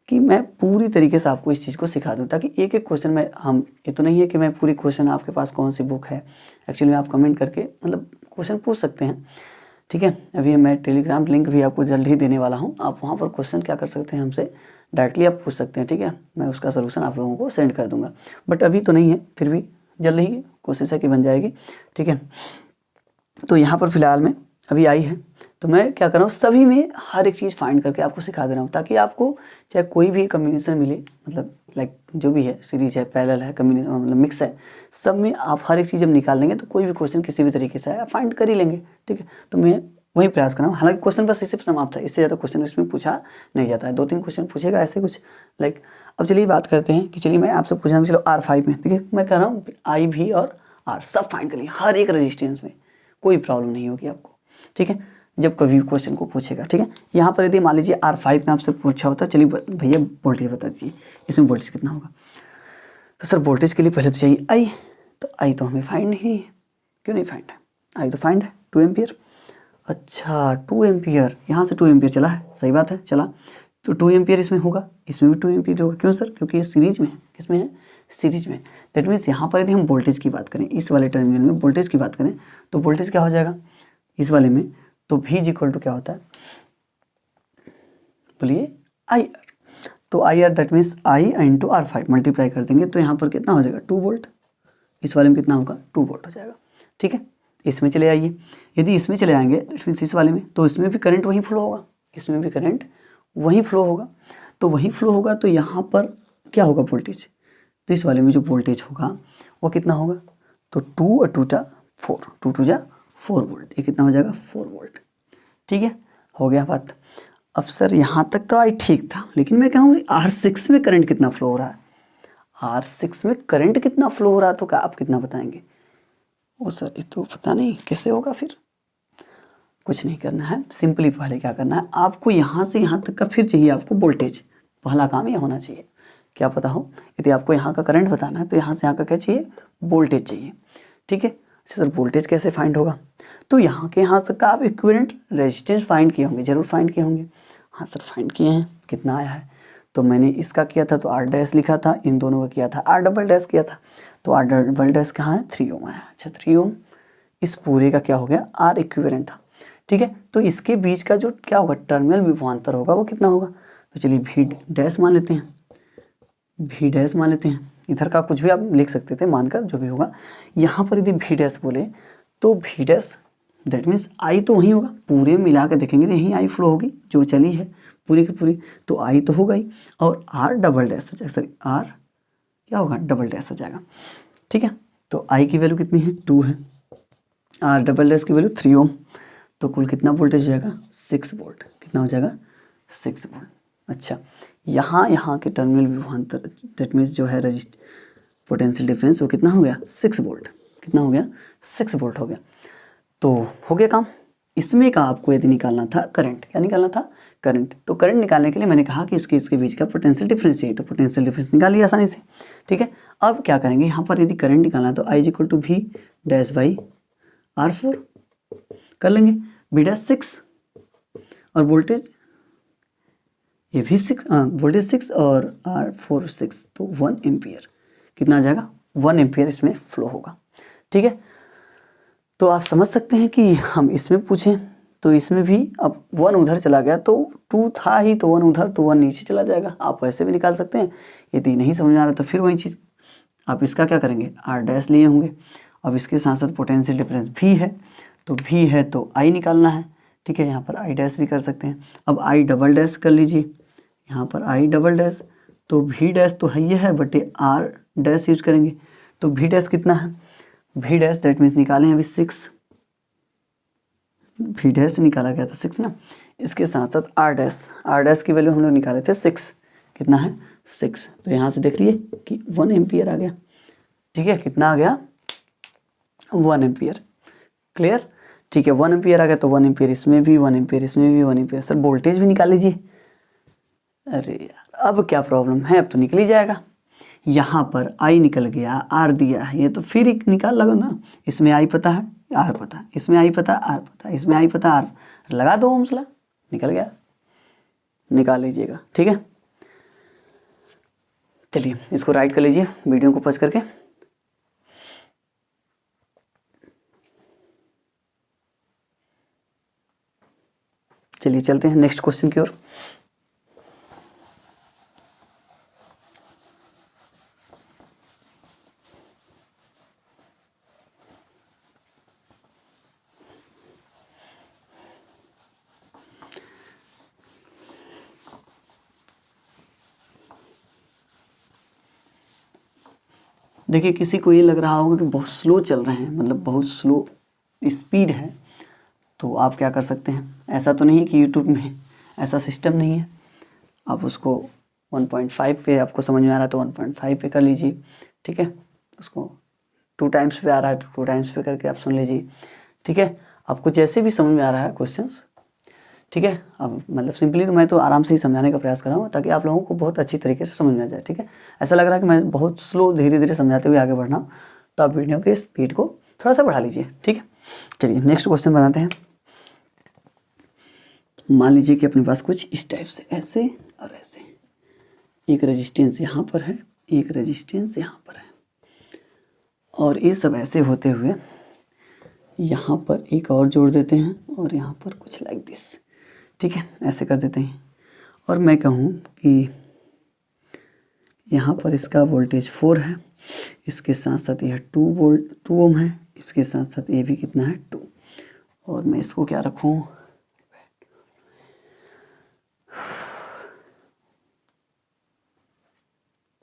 कि मैं पूरी तरीके से आपको इस चीज़ को सिखा दूँ, ताकि एक एक क्वेश्चन में हम, ये तो नहीं है कि मैं पूरी क्वेश्चन आपके पास कौन सी बुक है, एक्चुअली में आप कमेंट करके मतलब क्वेश्चन पूछ सकते हैं। ठीक है, अभी मैं टेलीग्राम लिंक भी आपको जल्द ही देने वाला हूँ, आप वहाँ पर क्वेश्चन क्या कर सकते हैं हमसे डायरेक्टली आप पूछ सकते हैं। ठीक है, मैं उसका सलूशन आप लोगों को सेंड कर दूँगा, बट अभी तो नहीं है, फिर भी जल्द ही कोशिश है कि बन जाएगी। ठीक है, तो यहाँ पर फिलहाल में अभी आई है, तो मैं क्या कर रहा हूँ सभी में हर एक चीज़ फाइंड करके आपको सिखा दे रहा हूँ, ताकि आपको चाहे कोई भी कम्बिनेशन मिले, मतलब लाइक जो भी है, सीरीज है, पैरेलल है, कम्बिनेशन मतलब मिक्स है, सब में आप हर एक चीज़ जब निकाल लेंगे तो कोई भी क्वेश्चन किसी भी तरीके से आप फाइंड कर ही लेंगे। ठीक है, तो मैं वही प्रयास कर रहा हूँ। हालांकि क्वेश्चन बस इसी पर समाप्त है, इससे ज़्यादा क्वेश्चन इसमें पूछा नहीं जाता है, 2-3 क्वेश्चन पूछेगा ऐसे कुछ लाइक। अब चलिए बात करते हैं कि चलिए मैं आपसे पूछ रहा हूँ, चलो R5 में देखिए मैं कह रहा हूँ I V और R सब फाइंड कर लिए, हर एक रजिस्टेंस में कोई प्रॉब्लम नहीं होगी आपको। ठीक है, जब कभी क्वेश्चन को पूछेगा। ठीक है, यहाँ पर यदि मान लीजिए R5 में आपसे पूछा होता, चलिए भैया वोल्टेज बता दीजिए, इसमें वोल्टेज कितना होगा, तो सर वोल्टेज के लिए पहले तो चाहिए I, तो I तो हमें फाइंड नहीं है, क्यों नहीं फाइंड है, I तो फाइंड है 2 एम्पियर। अच्छा 2 एम्पियर, यहाँ से 2 एम्पियर चला है, सही बात है चला, तो 2 एम्पियर इसमें होगा, इसमें भी 2 एम्पियर होगा, क्यों सर, क्योंकि ये सीरीज में है। किसमें है, सीरीज में। दैट मीन्स यहाँ पर यदि हम वोल्टेज की बात करें, इस वाले टर्मिनल में वोल्टेज की बात करें, तो वोल्टेज क्या हो जाएगा इस वाले में, तो V इक्वल टू क्या होता है बोलिए IR, तो IR that means I into R5 multiply कर देंगे, तो यहाँ पर कितना हो जाएगा 2 वोल्ट, इस वाले में कितना होगा 2 वोल्ट हो जाएगा। ठीक है, इसमें चले आइए, यदि इसमें चले आएंगे दैट मीन्स इस वाले में, तो इसमें भी करंट वही फ्लो होगा, इसमें भी करंट वही फ्लो होगा, तो वही फ्लो होगा, तो यहाँ पर क्या होगा वोल्टेज, तो इस वाले में जो वोल्टेज होगा वो कितना होगा, तो 2 और 2 जा 4, 2 2 जा 4 वोल्ट, ये कितना हो जाएगा 4 वोल्ट। ठीक है, हो गया बात। अब सर यहाँ तक तो आई ठीक था, लेकिन मैं कहूँ R6 में करंट कितना फ्लो हो रहा है, R6 में करंट कितना फ्लो हो रहा है, तो क्या आप कितना बताएंगे, ओ सर ये तो पता नहीं कैसे होगा। फिर कुछ नहीं करना है, सिंपली पहले क्या करना है, आपको यहाँ से यहाँ तक का फिर चाहिए आपको वोल्टेज, पहला काम ये होना चाहिए, क्या पता हो यदि आपको यहाँ का करंट बताना है तो यहाँ से यहाँ का क्या चाहिए वोल्टेज चाहिए। ठीक है, सर वोल्टेज कैसे फाइंड होगा, तो यहाँ के यहाँ तक का आप इक्विवेलेंट रेजिस्टेंस फाइंड किए होंगे, जरूर फाइंड किए होंगे। हाँ सर फाइंड किए हैं, कितना आया है, तो मैंने इसका किया था तो R डैश लिखा था, इन दोनों का किया था R डबल डैश किया था, तो R डबल डैश कहाँ है 3 ओम आया। अच्छा 3 ओम इस पूरे का क्या हो गया R इक्विवेलेंट था। ठीक है, तो इसके बीच का जो क्या होगा टर्मिनल विभवांतर होगा वो कितना होगा, तो चलिए V डैश मान लेते हैं, V डैश मान लेते हैं, इधर का कुछ भी आप लिख सकते थे मानकर, जो भी होगा। यहाँ पर यदि V डैश बोले तो V dash that means I तो वही होगा, पूरे मिला के देखेंगे तो यहीं I फ्लो होगी जो चली है पूरी की पूरी, तो I तो होगा ही, और R डबल डैश हो जाएगा, सॉरी R क्या होगा, डबल डैश हो जाएगा। ठीक है, तो आई की वैल्यू कितनी है, 2 है, आर डबल डैश की वैल्यू 3 ओम, तो कुल कितना वोल्टेज हो जाएगा, 6 वोल्ट। कितना हो जाएगा, 6 वोल्ट। अच्छा, यहाँ के टर्मिनल विभवांतर दैट मीन्स जो है रजिस्ट पोटेंशियल डिफरेंस वो कितना हो गया, 6 वोल्ट। कितना हो गया, 6 वोल्ट हो गया। तो हो गया काम। इसमें का आपको यदि निकालना था करंट, क्या निकालना था, करंट। तो करंट निकालने के लिए मैंने कहा कि इसके बीच का पोटेंशियल डिफरेंस चाहिए, तो पोटेंशियल डिफरेंस निकालिए आसानी से। ठीक है, अब क्या करेंगे, यहाँ पर यदि करंट निकालना है तो I equal to V dash by R4 कर लेंगे, बी डैश 6 और वोल्टेज ये भी 6, वोल्टेज 6 और R4 6, तो 1 एम्पियर। कितना आ जाएगा, 1 एम्पियर इसमें फ्लो होगा। ठीक है, तो आप समझ सकते हैं कि हम इसमें पूछें तो इसमें भी अब 1 उधर चला गया तो 2 था ही, तो 1 उधर तो 1 नीचे चला जाएगा। आप वैसे भी निकाल सकते हैं, यदि नहीं समझ में आ रहा तो फिर वही चीज़ आप इसका क्या करेंगे, आर डैश लिए होंगे। अब इसके साथ साथ पोटेंशियल डिफरेंस भी है, तो भी है तो आई निकालना है। ठीक है, यहाँ पर आई डैश भी कर सकते हैं। अब आई डबल डैश कर लीजिए, यहाँ पर आई डबल डैश, तो भी डैश तो है ये है, बट ये आर डैश यूज करेंगे। तो भी डैश कितना है, भी डैश दैट मीन्स निकालें अभी 6, भी डैश निकाला गया था 6 ना। इसके साथ साथ आर डैश की वैल्यू हम लोग निकाले थे 6, कितना है 6, तो यहाँ से देख लिए कि 1 एम्पियर आ गया। ठीक है, कितना आ गया, 1 एम्पियर। क्लियर, ठीक है, 1 एम्पियर आ गया, तो 1 एम्पियर इसमें भी, 1 एम्पियर इसमें भी, 1 एम्पियर। सर वोल्टेज भी निकाल लीजिए। अरे यार अब क्या प्रॉब्लम है, अब तो निकल ही जाएगा। यहाँ पर आई निकल गया, आर दिया है, ये तो फिर एक निकाल लगो ना। इसमें आई पता है, आर पता है, इसमें आई पता, आर पता, इसमें आई पता, आर लगा दो ओम्स ला, निकल गया, निकाल लीजिएगा। ठीक है, चलिए इसको राइट कर लीजिए वीडियो को पॉज करके। चलिए चलते हैं नेक्स्ट क्वेश्चन की ओर। देखिए किसी को ये लग रहा होगा कि बहुत स्लो चल रहे हैं, मतलब बहुत स्लो स्पीड है, तो आप क्या कर सकते हैं, ऐसा तो नहीं है कि यूट्यूब में ऐसा सिस्टम नहीं है, आप उसको 1.5 पे आपको समझ में आ रहा है तो 1.5 पे कर लीजिए। ठीक है, उसको 2 टाइम्स पे आ रहा है तो 2 टाइम्स पे करके आप सुन लीजिए। ठीक है, आपको जैसे भी समझ में आ रहा है क्वेश्चंस। ठीक है, अब मतलब सिंपली तो मैं तो आराम से ही समझाने का प्रयास कर रहा हूँ ताकि आप लोगों को बहुत अच्छी तरीके से समझ में आ जाए। ठीक है, ऐसा लग रहा है कि मैं बहुत स्लो धीरे धीरे समझाते हुए आगे बढ़ना हूँ, तो आप वीडियो के स्पीड को थोड़ा सा बढ़ा लीजिए। ठीक है, चलिए नेक्स्ट क्वेश्चन बनाते हैं। मान लीजिए कि अपने पास कुछ इस टाइप से ऐसे और ऐसे, एक रेजिस्टेंस यहाँ पर है, एक रेजिस्टेंस यहाँ पर है, और ये सब ऐसे होते हुए यहाँ पर एक और जोड़ देते हैं और यहाँ पर कुछ लाइक दिस। ठीक है, ऐसे कर देते हैं, और मैं कहूँ कि यहाँ पर इसका वोल्टेज 4 है, इसके साथ साथ यह 2 ओम है, इसके साथ साथ ये भी कितना है 2, और मैं इसको क्या रखूँ,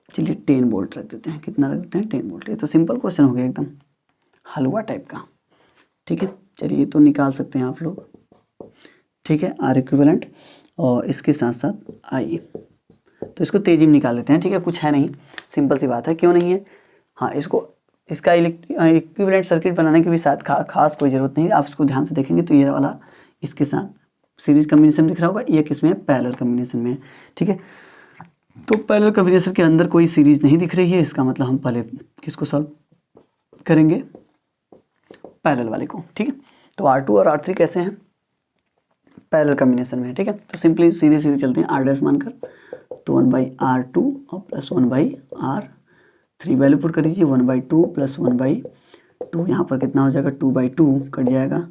चलिए 10 वोल्ट रख देते हैं। कितना रख देते हैं, 10 वोल्ट। ये तो सिंपल क्वेश्चन हो गया, एकदम हलवा टाइप का। ठीक है, चलिए तो निकाल सकते हैं आप लोग। ठीक है, आर इक्विवेलेंट और इसके साथ साथ आई, तो इसको तेजी में निकाल लेते हैं। ठीक है, कुछ है नहीं, सिंपल सी बात है, क्यों नहीं है। हाँ, इसका इक्विवेलेंट सर्किट बनाने की भी साथ खास कोई ज़रूरत नहीं है। आप इसको ध्यान से देखेंगे तो ये वाला इसके साथ सीरीज कम्बिनेशन दिख रहा होगा, ये किस में है, पैरेलल कम्बिनेशन में है। ठीक है, तो पैरेलल कम्बिनेशन के अंदर कोई सीरीज नहीं दिख रही है, इसका मतलब हम पहले किसको सॉल्व करेंगे, पैरेलल वाले को। ठीक है, तो R2 और R3 कैसे हैं, पैरेलल कम्बिनेशन में है। ठीक है, तो सिंपली सीधे सीधे चलते हैं, R डैश मानकर, तो 1/R2 और प्लस 1/R3 वैल्यू पुट कर दीजिए, 1/2 प्लस 1/2, यहाँ पर कितना हो जाएगा, 2/2 कट जाएगा,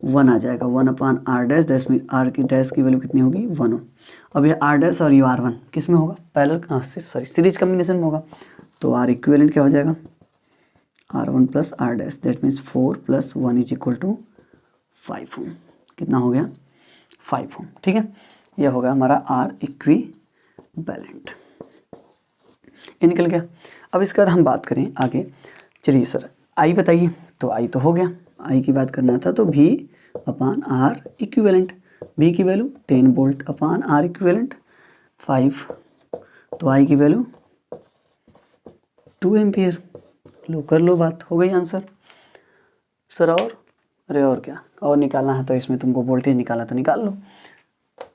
1 आ जाएगा, 1/R डैश, डैश में R की डैश की वैल्यू कितनी होगी, 1 हो। अब ये R डैश और ये R1 किस में होगा, पैरेलल सीरीज कम्बिनेशन में होगा, तो R इक्विवेलेंट क्या हो जाएगा, R1 plus R dash, that means 4 plus 1 is equal to 5 ohm. कितना हो गया, 5 ओम। ठीक है, यह होगा हमारा R इक्विवेलेंट। ये निकल गया। अब इसके बाद हम बात करें आगे, चलिए सर आई बताइए, तो आई तो हो गया, आई की बात करना था तो V upon R equivalent, V की value 10 volt upon R equivalent 5, तो आई की वैल्यू 2 एम्पियर। लो कर लो बात, हो गई आंसर। सर और अरे और क्या, और निकालना है तो इसमें तुमको वोल्टेज निकालना तो निकाल लो।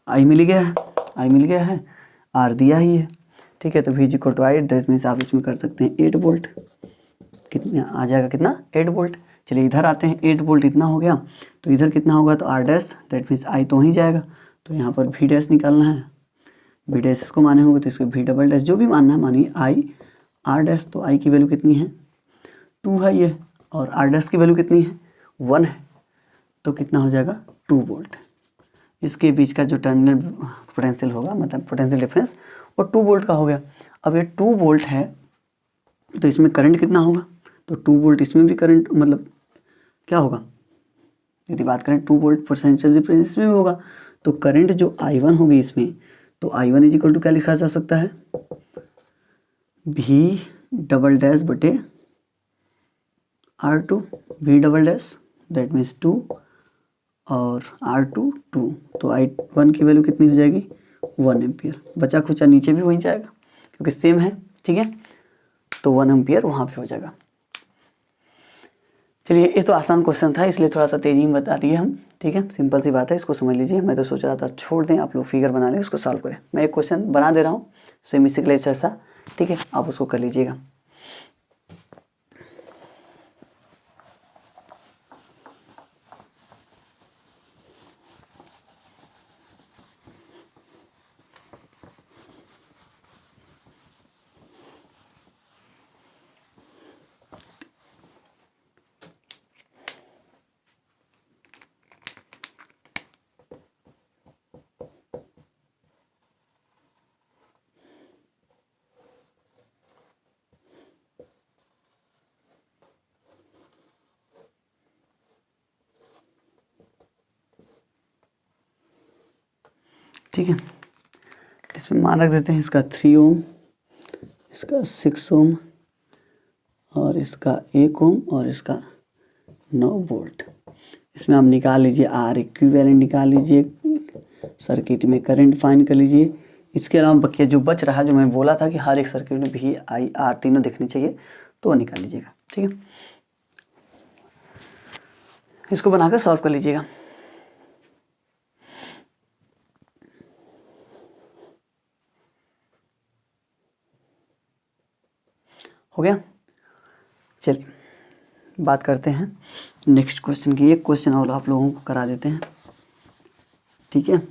आई मिल गया है, आई मिल गया है, आर दिया ही है, ठीक है। तो V equal to 8, that means आप इसमें कर सकते हैं 8 वोल्ट, कितना आ जाएगा, कितना 8 वोल्ट। चलिए इधर आते हैं, 8 वोल्ट इतना हो गया, तो इधर कितना होगा, तो R dash, that means I तो ही जाएगा, तो यहाँ पर V डैश निकालना है, V डैश इसको माने होंगे तो इसको V डबल डैश, जो भी मानना है मानिए, आई आर डैश, तो आई की वैल्यू कितनी है 2 है ये, और आर डैश की वैल्यू कितनी है 1 है, तो कितना हो जाएगा 2 वोल्ट। इसके बीच का जो टर्मिनल पोटेंशियल होगा, मतलब पोटेंशियल डिफरेंस, वो 2 वोल्ट का हो गया। अब ये 2 वोल्ट है तो इसमें करंट कितना होगा, तो 2 वोल्ट इसमें भी करंट, मतलब क्या होगा, यदि बात करें 2 वोल्ट पोटेंशियल डिफरेंस इसमें भी होगा, तो करंट जो I1 होगी इसमें, तो I1 इज इक्वल टू क्या लिखा जा सकता है, V डबल डैश बटे R2, V double dash that means 2 और R2 2, तो I1 की वैल्यू कितनी हो जाएगी 1 एम्पियर। बचा खुचा नीचे भी वहीं जाएगा क्योंकि सेम है, ठीक है, तो 1 एम्पियर वहाँ पे हो जाएगा। चलिए ये तो आसान क्वेश्चन था, इसलिए थोड़ा सा तेजी में बता दिए हम, ठीक है, सिंपल सी बात है, इसको समझ लीजिए। मैं तो सोच रहा था छोड़ दें, आप लोग फिगर बना लें, उसको सॉल्व करें। मैं एक क्वेश्चन बना दे रहा हूँ सेमी सिक्वेंस ऐसा, ठीक है, आप उसको कर लीजिएगा। ठीक है, इसमें मान रख देते हैं, इसका 3 ओम, इसका 6 ओम, और इसका 1 ओम, और इसका 9 वोल्ट। इसमें आप निकाल लीजिए आर इक्विवेलेंट, निकाल लीजिए, सर्किट में करंट फाइंड कर लीजिए। इसके अलावा बकिया जो बच रहा, जो मैं बोला था कि हर एक सर्किट में भी आई आर तीनों देखनी चाहिए, तो वो निकाल लीजिएगा, ठीक है। इसको बनाकर सॉल्व कर लीजिएगा। हो गया, चलिए बात करते हैं नेक्स्ट क्वेश्चन की। एक क्वेश्चन और आप लोगों को करा देते हैं, ठीक है।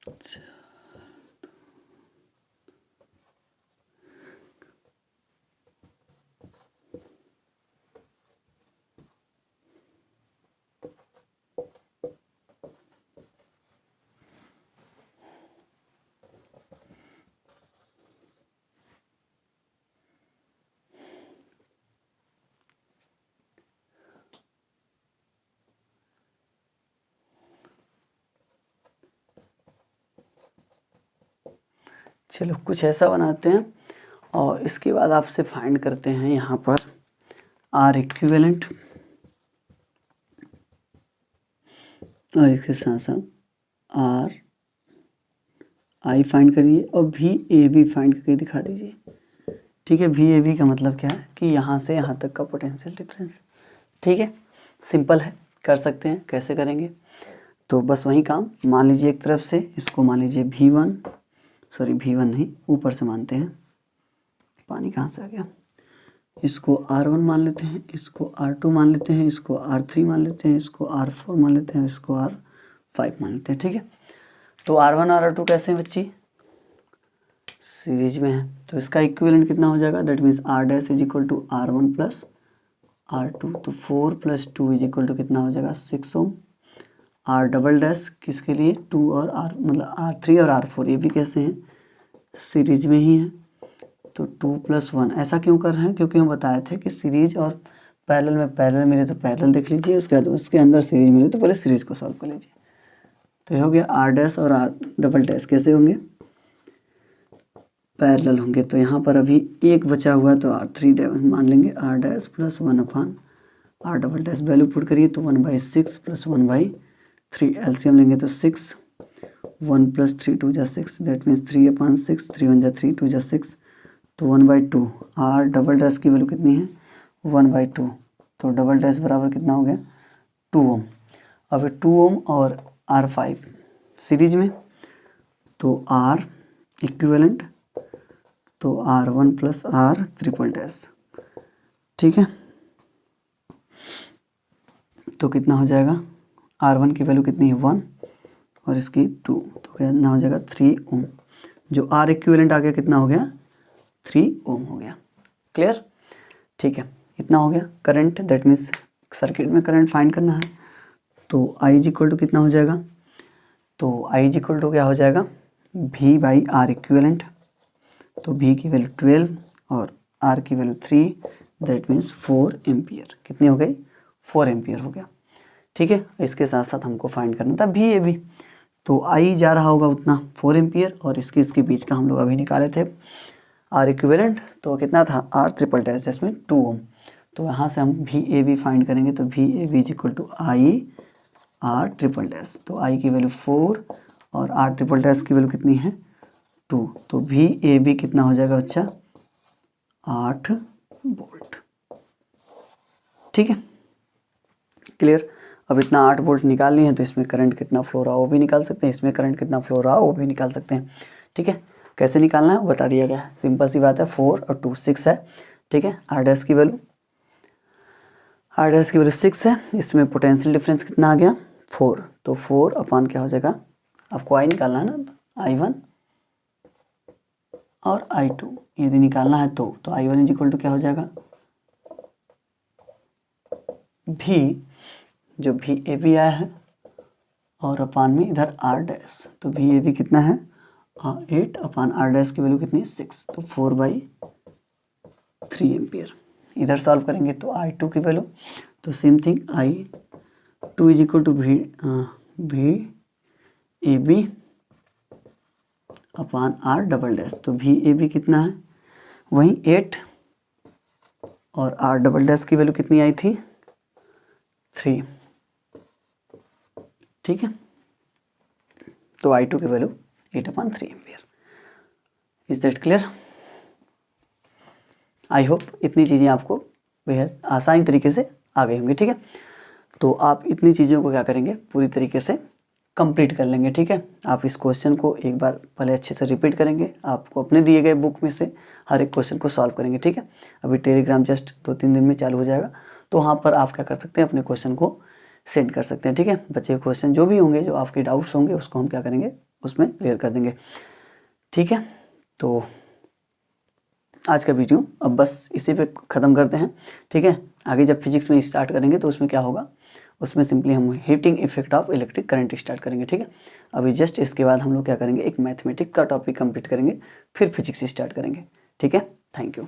अच्छा, चलो कुछ ऐसा बनाते हैं, और इसके बाद आपसे फाइंड करते हैं यहाँ पर आर इक्विवेलेंट, और इसके साथ साथ आर आई फाइंड करिए, और वी ए बी फाइंड करके दिखा दीजिए, ठीक है। वी ए बी का मतलब क्या है कि यहाँ से यहाँ तक का पोटेंशियल डिफरेंस, ठीक है, सिंपल है, कर सकते हैं। कैसे करेंगे, तो बस वही काम, मान लीजिए एक तरफ से इसको मान लीजिए V1, सॉरी V1 नहीं, ऊपर से मानते हैं, पानी कहाँ से आ गया, इसको R1 मान लेते हैं, इसको R2 मान लेते हैं, इसको R3 मान लेते हैं, इसको R4 मान लेते हैं, इसको 5 मान लेते हैं, ठीक है। तो R1 और R2 कैसे हैं बच्ची, सीरीज में है, तो इसका इक्विवेलेंट कितना हो जाएगा, that means R dash is equal to R1 plus R2, तो 4 प्लस 2 इज इक्वल टू कितना हो जाएगा 6 ओम। R डबल डैश किसके लिए, 2 और R मतलब R3 और R4 ये भी कैसे हैं, सीरीज में ही है, तो 2 प्लस 1। ऐसा क्यों कर रहे हैं, क्योंकि हम बताए थे कि सीरीज और पैरेलल में पैरेलल मिले तो पैरेलल देख लीजिए, उसके बाद उसके अंदर सीरीज मिले तो पहले सीरीज को सॉल्व कर लीजिए। तो ये हो गया R डैश और R डबल डैश कैसे होंगे, पैरेलल होंगे। तो यहाँ पर अभी एक बचा हुआ तो R3 मान लेंगे, R डैश प्लस 1 अपान R double dash, value put करिए तो 1/6 प्लस 1/3, एलसीएम लेंगे तो 6, 1 प्लस 3 2 जा 6, दैट मीन्स 3/6, 3 1 जा 3 2 जा 6, तो 1/2। R डबल डैश की वैल्यू कितनी है 1/2, तो डबल डैश बराबर कितना हो गया 2 ओम। अब 2 ओम और R5 सीरीज में, तो R इक्विवेलेंट तो R1 plus R triple dash, ठीक है। तो कितना हो जाएगा, R1 की वैल्यू कितनी है 1 और इसकी 2, तो कितना हो जाएगा 3 ओम। जो R इक्विवेलेंट आ गया कितना हो गया 3 ओम हो गया, क्लियर, ठीक है। इतना हो गया करंट, दैट मीन्स सर्किट में करंट फाइंड करना है। तो I इज इक्वल टू कितना हो जाएगा, तो I इज इक्वल टू क्या हो जाएगा V/R इक्विवेलेंट, तो V की वैल्यू 12 और R की वैल्यू 3, दैट मीन्स 4 एम्पियर। कितनी हो गई 4 एम्पियर हो गया, ठीक है। इसके साथ साथ हमको फाइंड करना था VAB, तो I जा रहा होगा उतना 4 एम्पियर और इसके बीच का हम लोग अभी निकाले थे R इक्विवेलेंट, तो कितना था R ट्रिपल डैश जिसमें 2 ओम। तो यहाँ से हम VAB फाइंड करेंगे, तो VAB is equal to I R triple dash, तो I की वैल्यू 4 और R ट्रिपल डैश की वैल्यू कितनी है 2, तो VAB कितना हो जाएगा बच्चा 8 वोल्ट, ठीक है, क्लियर। अब इतना 8 वोल्ट निकाल लिए हैं, तो इसमें करंट कितना फ्लो रहा वो भी निकाल सकते हैं, इसमें करंट कितना फ्लो रहा वो भी निकाल सकते हैं, ठीक है। कैसे निकालना है वो बता दिया गया है, सिंपल सी बात है, 4 और 2 6 है, ठीक है। R डैश की वैल्यू 6 है, इसमें पोटेंशियल डिफरेंस कितना आ गया 4, तो 4 अपान क्या हो जाएगा, आपको I निकालना है ना, I1 और I2 यदि निकालना है तो I1 इज इक्वल टू क्या हो जाएगा V, जो VAB आया है और अपान में इधर R डैश, तो VAB कितना है 8 अपान R डैश की वैल्यू कितनी 6, तो 4/3 एम्पियर। इधर सॉल्व करेंगे तो I2 की वैल्यू, तो same thing I2 is equal to VAB upon R double dash, तो VAB कितना है वहीं 8 और R डबल डैश की वैल्यू कितनी आई थी 3, ठीक है। तो I2 की value 8/3 ampere. Is that clear, I hope इतनी चीज़ें आपको बेहद आसानी तरीके से आ गई होंगी, ठीक है। तो आप इतनी चीज़ों को क्या करेंगे पूरी तरीके से कंप्लीट कर लेंगे, ठीक है। आप इस क्वेश्चन को एक बार पहले अच्छे से रिपीट करेंगे, आपको अपने दिए गए बुक में से हर एक क्वेश्चन को सॉल्व करेंगे, ठीक है। अभी टेलीग्राम जस्ट 2-3 दिन में चालू हो जाएगा, तो वहाँ पर आप क्या कर सकते हैं अपने क्वेश्चन को सेंड कर सकते हैं, ठीक है। बच्चे के क्वेश्चन जो भी होंगे, जो आपके डाउट्स होंगे, उसको हम क्या करेंगे उसमें क्लियर कर देंगे, ठीक है। तो आज का वीडियो अब बस इसी पे ख़त्म करते हैं, ठीक है। आगे जब फिजिक्स में स्टार्ट करेंगे तो उसमें क्या होगा, उसमें सिंपली हम heating effect of electric current start करेंगे, ठीक है। अभी जस्ट इसके बाद हम लोग क्या करेंगे एक मैथमेटिक्स का टॉपिक कंप्लीट करेंगे, फिर फिजिक्स स्टार्ट करेंगे, ठीक है। Thank you.